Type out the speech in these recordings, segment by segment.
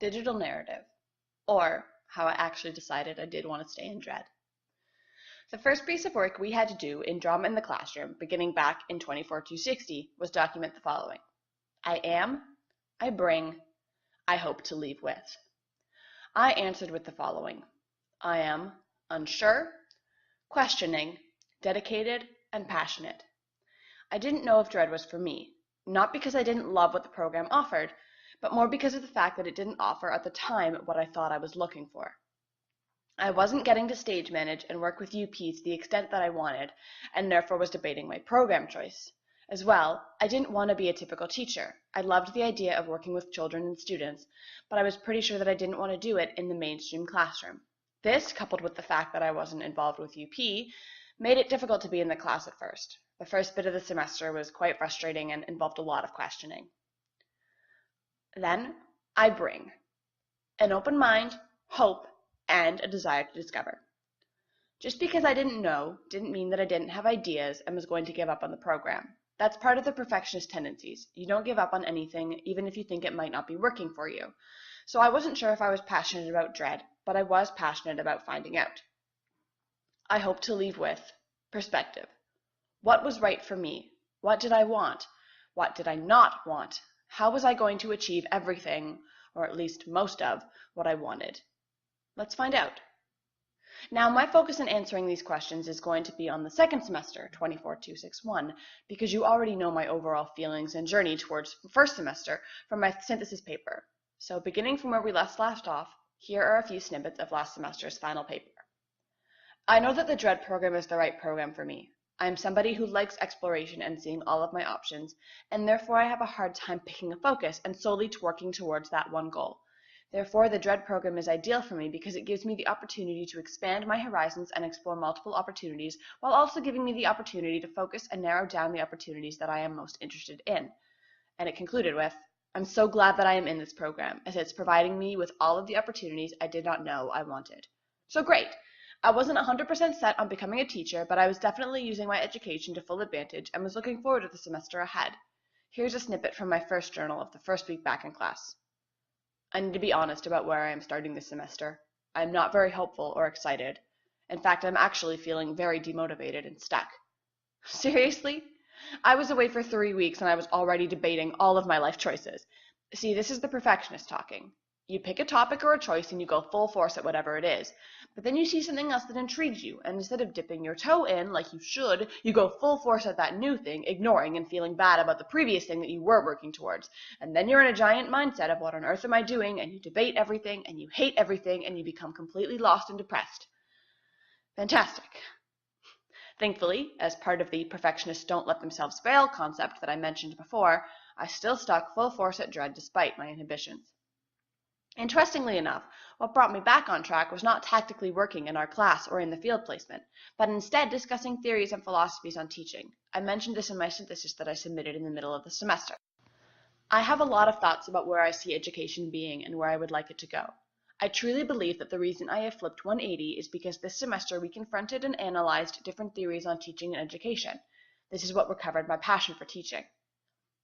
digital narrative, or how I actually decided I did want to stay in Dread. The first piece of work we had to do in Drama in the Classroom, beginning back in 24-260, was document the following. I am, I bring, I hope to leave with. I answered with the following. I am unsure, questioning, dedicated, and passionate. I didn't know if Dread was for me, not because I didn't love what the program offered, but more because of the fact that it didn't offer at the time what I thought I was looking for. I wasn't getting to stage manage and work with UP to the extent that I wanted, and therefore was debating my program choice. As well, I didn't want to be a typical teacher. I loved the idea of working with children and students, but I was pretty sure that I didn't want to do it in the mainstream classroom. This, coupled with the fact that I wasn't involved with UP, made it difficult to be in the class at first. The first bit of the semester was quite frustrating and involved a lot of questioning. Then, I bring an open mind, hope, and a desire to discover. Just because I didn't know didn't mean that I didn't have ideas and was going to give up on the program. That's part of the perfectionist tendencies. You don't give up on anything, even if you think it might not be working for you. So I wasn't sure if I was passionate about Dread, but I was passionate about finding out. I hope to leave with perspective. What was right for me? What did I want? What did I not want? How was I going to achieve everything, or at least most of, what I wanted? Let's find out. Now, my focus in answering these questions is going to be on the second semester, 24-261, because you already know my overall feelings and journey towards first semester from my synthesis paper. So beginning from where we left off, here are a few snippets of last semester's final paper. I know that the Dread program is the right program for me. I am somebody who likes exploration and seeing all of my options, and therefore I have a hard time picking a focus and solely working towards that one goal. Therefore, the Dread program is ideal for me because it gives me the opportunity to expand my horizons and explore multiple opportunities, while also giving me the opportunity to focus and narrow down the opportunities that I am most interested in. And it concluded with, I'm so glad that I am in this program, as it's providing me with all of the opportunities I did not know I wanted. So great! I wasn't 100% set on becoming a teacher, but I was definitely using my education to full advantage and was looking forward to the semester ahead. Here's a snippet from my first journal of the first week back in class. I need to be honest about where I am starting this semester. I am not very hopeful or excited. In fact, I'm actually feeling very demotivated and stuck. Seriously? I was away for 3 weeks and I was already debating all of my life choices. See, this is the perfectionist talking. You pick a topic or a choice and you go full force at whatever it is. But then you see something else that intrigues you, and instead of dipping your toe in like you should, you go full force at that new thing, ignoring and feeling bad about the previous thing that you were working towards. And then you're in a giant mindset of what on earth am I doing, and you debate everything, and you hate everything, and you become completely lost and depressed. Fantastic. Thankfully, as part of the perfectionists don't let themselves fail concept that I mentioned before, I still stuck full force at Dread despite my inhibitions. Interestingly enough, what brought me back on track was not tactically working in our class or in the field placement, but instead discussing theories and philosophies on teaching. I mentioned this in my synthesis that I submitted in the middle of the semester. I have a lot of thoughts about where I see education being and where I would like it to go. I truly believe that the reason I have flipped 180 is because this semester we confronted and analyzed different theories on teaching and education. This is what recovered my passion for teaching.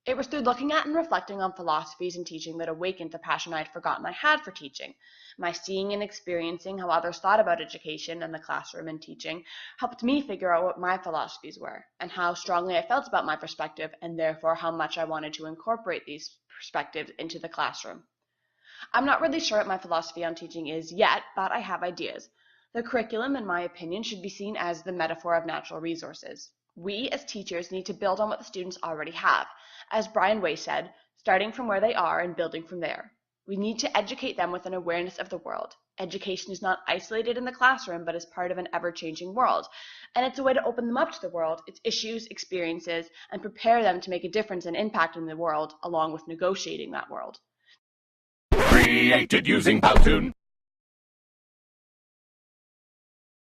It was through looking at and reflecting on philosophies and teaching that awakened the passion I had forgotten I had for teaching. My seeing and experiencing how others thought about education and the classroom and teaching helped me figure out what my philosophies were, and how strongly I felt about my perspective, and therefore how much I wanted to incorporate these perspectives into the classroom. I'm not really sure what my philosophy on teaching is yet, but I have ideas. The curriculum, in my opinion, should be seen as the metaphor of natural resources. We, as teachers, need to build on what the students already have. As Brian Way said, starting from where they are and building from there. We need to educate them with an awareness of the world. Education is not isolated in the classroom, but is part of an ever-changing world. And it's a way to open them up to the world, its issues, experiences, and prepare them to make a difference and impact in the world, along with negotiating that world. Created using Powtoon.